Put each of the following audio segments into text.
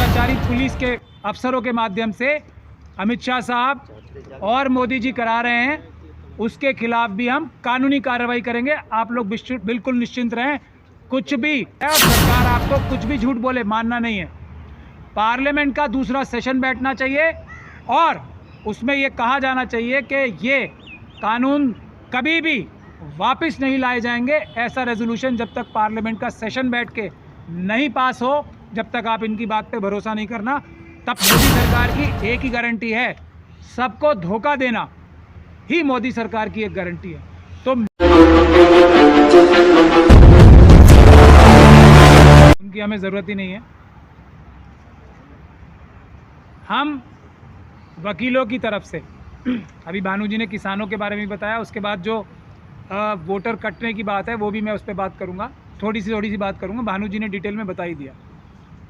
भ्रष्टाचारी पुलिस के अफसरों के माध्यम से अमित शाह साहब और मोदी जी करा रहे हैं, उसके खिलाफ भी हम कानूनी कार्रवाई करेंगे। आप लोग बिल्कुल निश्चिंत रहें। कुछ भी और सरकार आपको कुछ भी झूठ बोले मानना नहीं है। पार्लियामेंट का दूसरा सेशन बैठना चाहिए और उसमें ये कहा जाना चाहिए कि ये कानून कभी भी वापस नहीं लाए जाएंगे। ऐसा रेजोल्यूशन जब तक पार्लियामेंट का सेशन बैठ के नहीं पास हो, जब तक आप इनकी बात पे भरोसा नहीं करना। तब मोदी सरकार की एक ही गारंटी है, सबको धोखा देना ही मोदी सरकार की एक गारंटी है। तो उनकी हमें ज़रूरत ही नहीं है। हम वकीलों की तरफ से, अभी भानु जी ने किसानों के बारे में बताया, उसके बाद जो वोटर कटने की बात है वो भी मैं उस पर बात करूंगा, थोड़ी सी बात करूंगा। भानु जी ने डिटेल में बता ही दिया।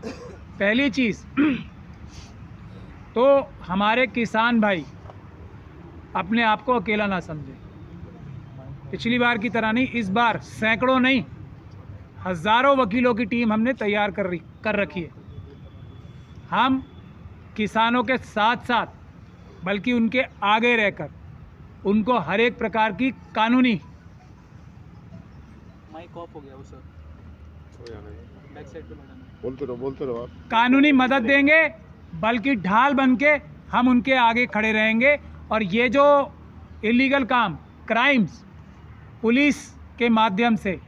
पहली चीज़ तो हमारे किसान भाई अपने आप को अकेला ना समझे। पिछली बार की तरह नहीं, इस बार सैकड़ों नहीं हज़ारों वकीलों की टीम हमने तैयार कर रखी है। हम किसानों के साथ साथ बल्कि उनके आगे रहकर उनको हर एक प्रकार की कानूनी माइक ऑफ हो गया वो सर, बैक साइड पे बोलते रहो आप। कानूनी मदद देंगे, बल्कि ढाल बन के हम उनके आगे खड़े रहेंगे। और ये जो इलीगल काम, क्राइम्स पुलिस के माध्यम से,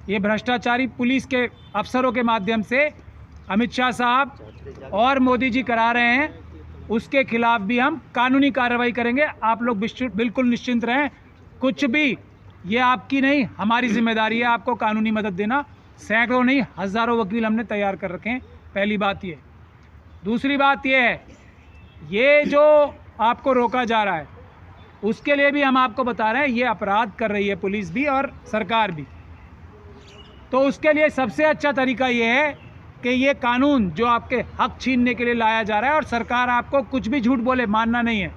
ये भ्रष्टाचारी पुलिस के अफसरों के माध्यम से अमित शाह साहब और मोदी जी करा रहे हैं, उसके खिलाफ भी हम कानूनी कार्रवाई करेंगे। आप लोग बिल्कुल निश्चिंत रहें। कुछ भी, ये आपकी नहीं हमारी जिम्मेदारी है आपको कानूनी मदद देना। सैकड़ों नहीं हज़ारों वकील हमने तैयार कर रखे हैं। पहली बात ये। दूसरी बात ये है, ये जो आपको रोका जा रहा है उसके लिए भी हम आपको बता रहे हैं, ये अपराध कर रही है पुलिस भी और सरकार भी। तो उसके लिए सबसे अच्छा तरीका ये है कि ये कानून जो आपके हक छीनने के लिए लाया जा रहा है, और सरकार आपको कुछ भी झूठ बोले मानना नहीं है।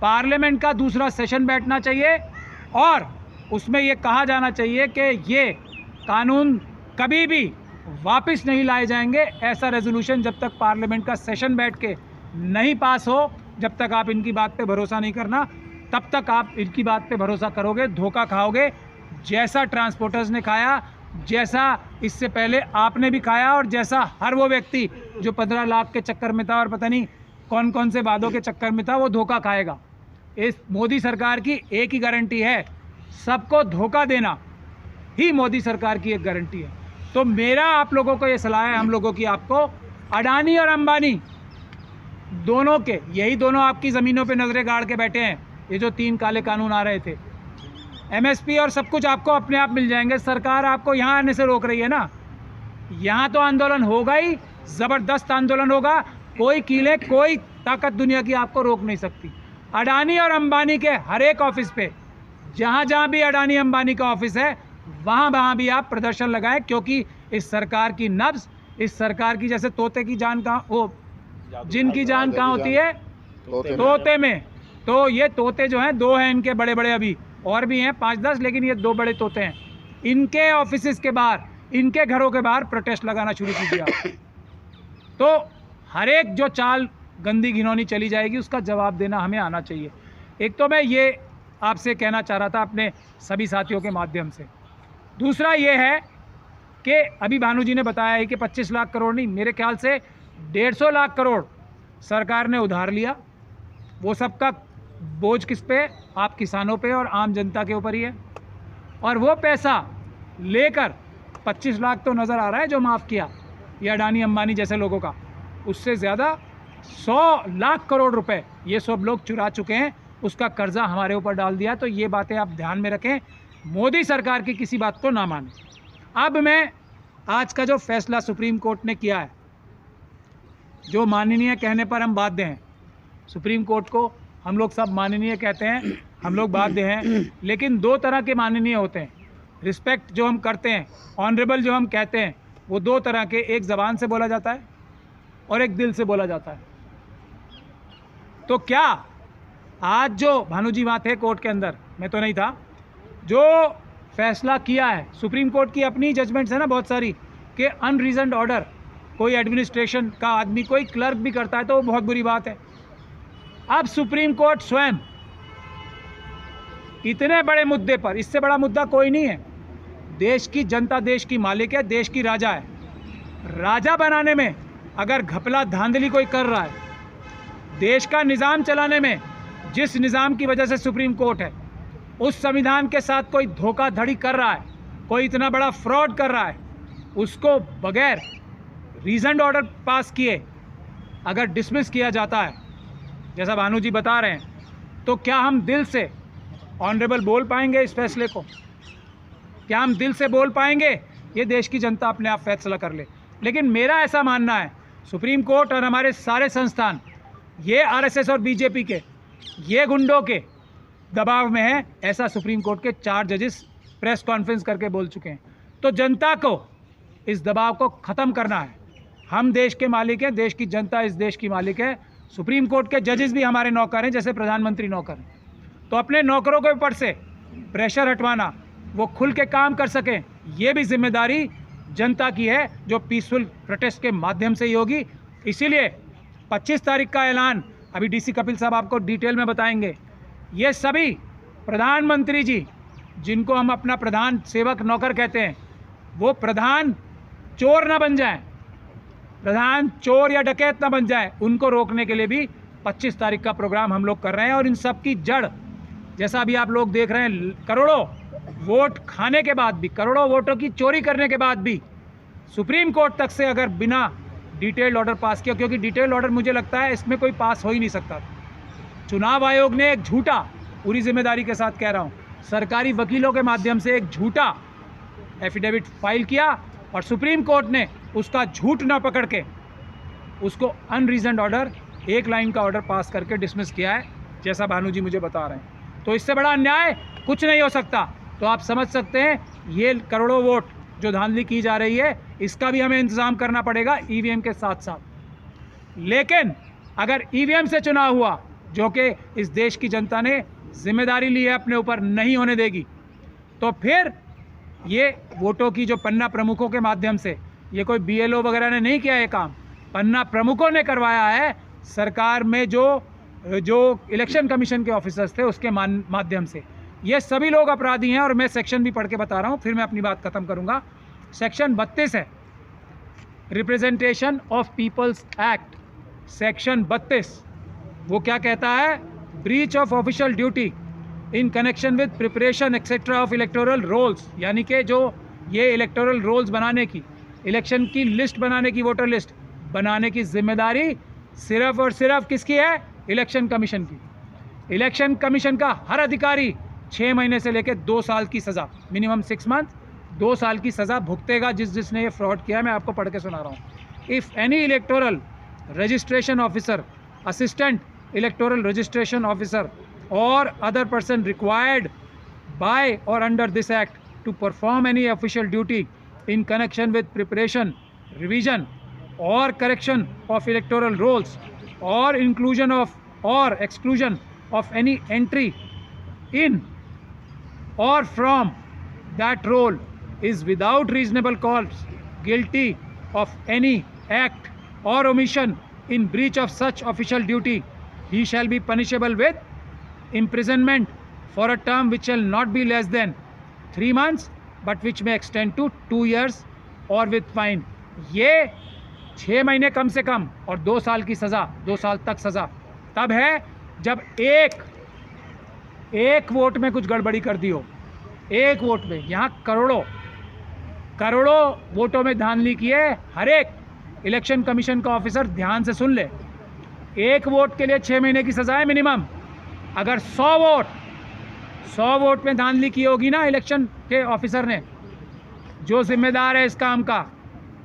पार्लियामेंट का दूसरा सेशन बैठना चाहिए और उसमें ये कहा जाना चाहिए कि ये कानून कभी भी वापस नहीं लाए जाएंगे। ऐसा रेजोल्यूशन जब तक पार्लियामेंट का सेशन बैठ के नहीं पास हो, जब तक आप इनकी बात पे भरोसा नहीं करना, तब तक आप इनकी बात पे भरोसा करोगे, धोखा खाओगे। जैसा ट्रांसपोर्टर्स ने खाया, जैसा इससे पहले आपने भी खाया, और जैसा हर वो व्यक्ति जो 15 लाख के चक्कर में था और पता नहीं कौन कौन से वादों के चक्कर में था, वो धोखा खाएगा। इस मोदी सरकार की एक ही गारंटी है, सबको धोखा देना ही मोदी सरकार की एक गारंटी है। तो मेरा आप लोगों को ये सलाह है, हम लोगों की आपको, अडानी और अंबानी दोनों के, यही दोनों आपकी ज़मीनों पे नज़रें गाड़ के बैठे हैं। ये जो 3 काले कानून आ रहे थे, एमएसपी और सब कुछ आपको अपने आप मिल जाएंगे। सरकार आपको यहाँ आने से रोक रही है ना। यहाँ तो आंदोलन होगा ही, ज़बरदस्त आंदोलन होगा। कोई कीले, कोई ताकत दुनिया की आपको रोक नहीं सकती। अडानी और अंबानी के हर एक ऑफिस पे, जहाँ जहाँ भी अडानी अंबानी का ऑफिस है, वहाँ भी आप प्रदर्शन लगाएं, क्योंकि इस सरकार की नब्ज़, इस सरकार की, जैसे तोते की जान कहाँ, वो जिनकी जान कहाँ होती है, तोते में। तो ये तोते जो हैं 2 हैं इनके बड़े बड़े, अभी और भी हैं 5-10, लेकिन ये 2 बड़े तोते हैं। इनके ऑफिस के बाहर, इनके घरों के बाहर प्रोटेस्ट लगाना शुरू कीजिए आप। तो हर एक जो चाल गंदी घिनौनी चली जाएगी, उसका जवाब देना हमें आना चाहिए। एक तो मैं ये आपसे कहना चाह रहा था अपने सभी साथियों के माध्यम से। दूसरा ये है कि अभी भानु जी ने बताया है कि 25 लाख करोड़ नहीं, मेरे ख्याल से 150 लाख करोड़ सरकार ने उधार लिया। वो सबका बोझ किस पे? आप किसानों पे और आम जनता के ऊपर ही है। और वो पैसा लेकर 25 लाख तो नज़र आ रहा है जो माफ़ किया, या अडानी अंबानी जैसे लोगों का, उससे ज़्यादा 100 लाख करोड़ रुपए ये सब लोग चुरा चुके हैं। उसका कर्जा हमारे ऊपर डाल दिया। तो ये बातें आप ध्यान में रखें, मोदी सरकार की किसी बात को ना मानें। अब मैं आज का जो फैसला सुप्रीम कोर्ट ने किया है, जो माननीय कहने पर हम बाध्य हैं, सुप्रीम कोर्ट को हम लोग सब माननीय कहते हैं, हम लोग बाध्य हैं, लेकिन 2 तरह के माननीय होते हैं। रिस्पेक्ट जो हम करते हैं, ऑनरेबल जो हम कहते हैं, वो 2 तरह के, एक ज़बान से बोला जाता है और एक दिल से बोला जाता है। तो क्या आज जो भानु जी वहाँ थे कोर्ट के अंदर, मैं तो नहीं था, जो फैसला किया है सुप्रीम कोर्ट की अपनी जजमेंट्स है ना बहुत सारी, कि अनरीजन्ड ऑर्डर कोई एडमिनिस्ट्रेशन का आदमी, कोई क्लर्क भी करता है तो वो बहुत बुरी बात है। अब सुप्रीम कोर्ट स्वयं इतने बड़े मुद्दे पर, इससे बड़ा मुद्दा कोई नहीं है, देश की जनता देश की मालिक है, देश की राजा है, राजा बनाने में अगर घपला धांधली कोई कर रहा है, देश का निज़ाम चलाने में जिस निज़ाम की वजह से सुप्रीम कोर्ट है, उस संविधान के साथ कोई धोखाधड़ी कर रहा है, कोई इतना बड़ा फ्रॉड कर रहा है, उसको बगैर रीजन्ड ऑर्डर पास किए अगर डिसमिस किया जाता है, जैसा भानु जी बता रहे हैं, तो क्या हम दिल से ऑनरेबल बोल पाएंगे इस फैसले को? क्या हम दिल से बोल पाएंगे? ये देश की जनता अपने आप फैसला कर ले। लेकिन मेरा ऐसा मानना है, सुप्रीम कोर्ट और हमारे सारे संस्थान ये आरएसएस और बीजेपी के, ये गुंडों के दबाव में है, ऐसा सुप्रीम कोर्ट के 4 जजेस प्रेस कॉन्फ्रेंस करके बोल चुके हैं। तो जनता को इस दबाव को ख़त्म करना है। हम देश के मालिक हैं, देश की जनता इस देश की मालिक है। सुप्रीम कोर्ट के जजेस भी हमारे नौकर हैं, जैसे प्रधानमंत्री नौकर हैं। तो अपने नौकरों के ऊपर से प्रेशर हटवाना, वो खुल के काम कर सकें, ये भी जिम्मेदारी जनता की है, जो पीसफुल प्रोटेस्ट के माध्यम से ही होगी। इसीलिए 25 तारीख का ऐलान अभी डीसी कपिल साहब आपको डिटेल में बताएंगे। ये सभी प्रधानमंत्री जी, जिनको हम अपना प्रधान सेवक नौकर कहते हैं, वो प्रधान चोर ना बन जाएं, प्रधान चोर या डकैत ना बन जाएं, उनको रोकने के लिए भी 25 तारीख का प्रोग्राम हम लोग कर रहे हैं। और इन सब की जड़, जैसा अभी आप लोग देख रहे हैं, करोड़ों वोट खाने के बाद भी, करोड़ों वोटों की चोरी करने के बाद भी सुप्रीम कोर्ट तक से अगर बिना डिटेल्ड ऑर्डर पास किया, क्योंकि डिटेल्ड ऑर्डर मुझे लगता है इसमें कोई पास हो ही नहीं सकता। चुनाव आयोग ने एक झूठा, पूरी जिम्मेदारी के साथ कह रहा हूँ, सरकारी वकीलों के माध्यम से एक झूठा एफिडेविट फाइल किया और सुप्रीम कोर्ट ने उसका झूठ ना पकड़ के उसको अनरीजन्ड ऑर्डर, 1 लाइन का ऑर्डर पास करके डिसमिस किया है, जैसा भानु जी मुझे बता रहे हैं। तो इससे बड़ा अन्याय कुछ नहीं हो सकता। तो आप समझ सकते हैं, ये करोड़ों वोट जो धांधली की जा रही है, इसका भी हमें इंतज़ाम करना पड़ेगा ईवीएम के साथ साथ। लेकिन अगर ईवीएम से चुनाव हुआ, जो कि इस देश की जनता ने जिम्मेदारी ली है अपने ऊपर, नहीं होने देगी, तो फिर ये वोटों की जो पन्ना प्रमुखों के माध्यम से, ये कोई बीएलओ वगैरह ने नहीं किया है काम, पन्ना प्रमुखों ने करवाया है। सरकार में जो इलेक्शन कमीशन के ऑफिसर्स थे, उसके माध्यम से। ये सभी लोग अपराधी हैं। और मैं सेक्शन भी पढ़ के बता रहा हूँ, फिर मैं अपनी बात ख़त्म करूँगा। सेक्शन 32 है, representation of people's act. Section 32 वो क्या कहता है? Breach of official duty in connection with preparation etcetera of electoral rolls, यानी कि जो ये इलेक्टोरल रोल्स बनाने की, इलेक्शन की लिस्ट बनाने की, वोटर लिस्ट बनाने की जिम्मेदारी सिर्फ और सिर्फ किसकी है? इलेक्शन कमीशन की। इलेक्शन कमीशन का हर अधिकारी 6 महीने से लेकर 2 साल की सज़ा, मिनिमम 6 मंथ, 2 साल की सज़ा भुगतेगा जिसने ये फ्रॉड किया है। मैं आपको पढ़ के सुना रहा हूँ। If any electoral registration officer, assistant electoral registration officer or other person required by or under this act to perform any official duty in connection with preparation, revision or correction of electoral rolls or inclusion of or exclusion of any entry in or from that role is without reasonable cause guilty of any act or omission in breach of such official duty, he shall be punishable with imprisonment for a term which shall not be less than 3 months but which may extend to 2 years or with fine। ये 6 महीने कम से कम और 2 साल की सज़ा, 2 साल तक सज़ा तब है जब एक वोट में कुछ गड़बड़ी कर दी हो। एक वोट में, यहाँ करोड़ों वोटों में धांधली की है। हर एक इलेक्शन कमीशन का ऑफिसर ध्यान से सुन ले, एक वोट के लिए 6 महीने की सज़ा है मिनिमम। अगर 100 वोट में धांधली की होगी ना इलेक्शन के ऑफिसर ने, जो जिम्मेदार है इस काम का,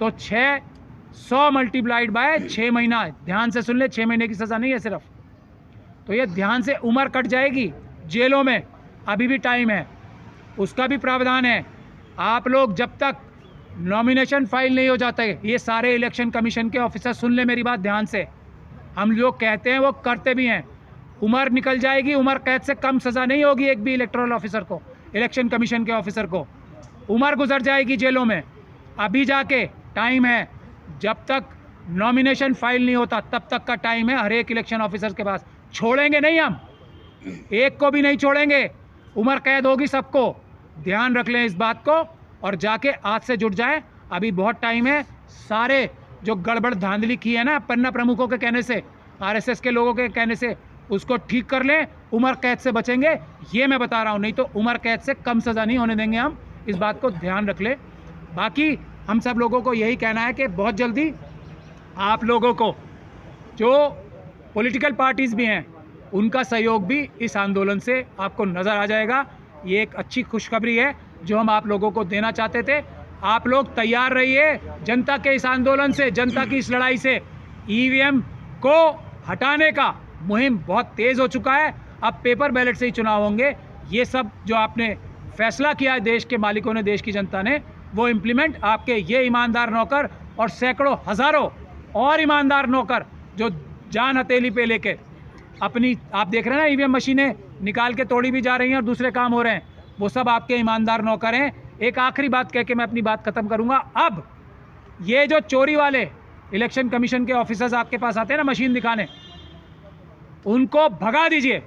तो 100 मल्टीप्लाइड बाय 6 महीना। ध्यान से सुन ले, 6 महीने की सज़ा नहीं है सिर्फ। तो ये ध्यान से, उम्र कट जाएगी जेलों में, अभी भी टाइम है, उसका भी प्रावधान है। आप लोग जब तक नॉमिनेशन फाइल नहीं हो जाता है, ये सारे इलेक्शन कमीशन के ऑफिसर सुन ले मेरी बात ध्यान से, हम लोग कहते हैं वो करते भी हैं। उम्र निकल जाएगी, उम्र कैद से कम सज़ा नहीं होगी एक भी इलेक्टोरल ऑफिसर को, इलेक्शन कमीशन के ऑफिसर को। उम्र गुजर जाएगी जेलों में, अभी जाके टाइम है। जब तक नॉमिनेशन फाइल नहीं होता तब तक का टाइम है हर एक इलेक्शन ऑफिसर के पास। छोड़ेंगे नहीं हम, एक को भी नहीं छोड़ेंगे, उम्र कैद होगी सबको। ध्यान रख लें इस बात को और जाके आज से जुट जाए, अभी बहुत टाइम है। सारे जो गड़बड़ धांधली की है ना पन्ना प्रमुखों के कहने से, आरएसएस के लोगों के कहने से, उसको ठीक कर लें, उम्र कैद से बचेंगे, ये मैं बता रहा हूँ। नहीं तो उम्र कैद से कम सज़ा नहीं होने देंगे हम, इस बात को ध्यान रख लें। बाकी हम सब लोगों को यही कहना है कि बहुत जल्दी आप लोगों को जो पॉलिटिकल पार्टीज़ भी हैं उनका सहयोग भी इस आंदोलन से आपको नज़र आ जाएगा। ये एक अच्छी खुशखबरी है जो हम आप लोगों को देना चाहते थे। आप लोग तैयार रहिए जनता के इस आंदोलन से, जनता की इस लड़ाई से। ईवीएम को हटाने का मुहिम बहुत तेज़ हो चुका है, अब पेपर बैलेट से ही चुनाव होंगे। ये सब जो आपने फैसला किया है देश के मालिकों ने, देश की जनता ने, वो इम्प्लीमेंट आपके ये ईमानदार नौकर और सैकड़ों हज़ारों और ईमानदार नौकर जो जान हथेली पे लेके अपनी, आप देख रहे हैं ना ईवीएम मशीनें निकाल के तोड़ी भी जा रही हैं और दूसरे काम हो रहे हैं, वो सब आपके ईमानदार नौकर हैं। एक आखिरी बात कह के मैं अपनी बात ख़त्म करूंगा। अब ये जो चोरी वाले इलेक्शन कमीशन के ऑफिसर्स आपके पास आते हैं ना मशीन दिखाने, उनको भगा दीजिए।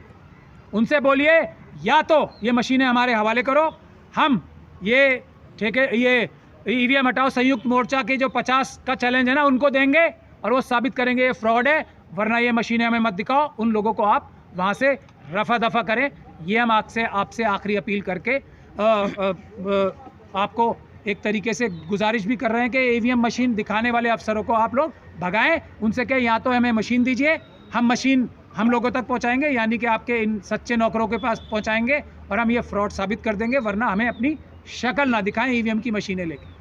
उनसे बोलिए या तो ये मशीनें हमारे हवाले करो, हम ये ईवीएम हटाओ संयुक्त मोर्चा के जो 50 का चैलेंज है ना उनको देंगे और वो साबित करेंगे ये फ्रॉड है, वरना ये मशीनें हमें मत दिखाओ। उन लोगों को आप वहाँ से रफा दफा करें। ये हम आपसे आखिरी अपील करके आपको एक तरीके से गुजारिश भी कर रहे हैं कि ईवीएम मशीन दिखाने वाले अफसरों को आप लोग भगाएं। उनसे कहें या तो हमें मशीन दीजिए, हम मशीन हम लोगों तक पहुंचाएंगे, यानी कि आपके इन सच्चे नौकरों के पास पहुंचाएंगे और हम ये फ्रॉड साबित कर देंगे, वरना हमें अपनी शक्ल ना दिखाएं ईवीएम की मशीनें लेके।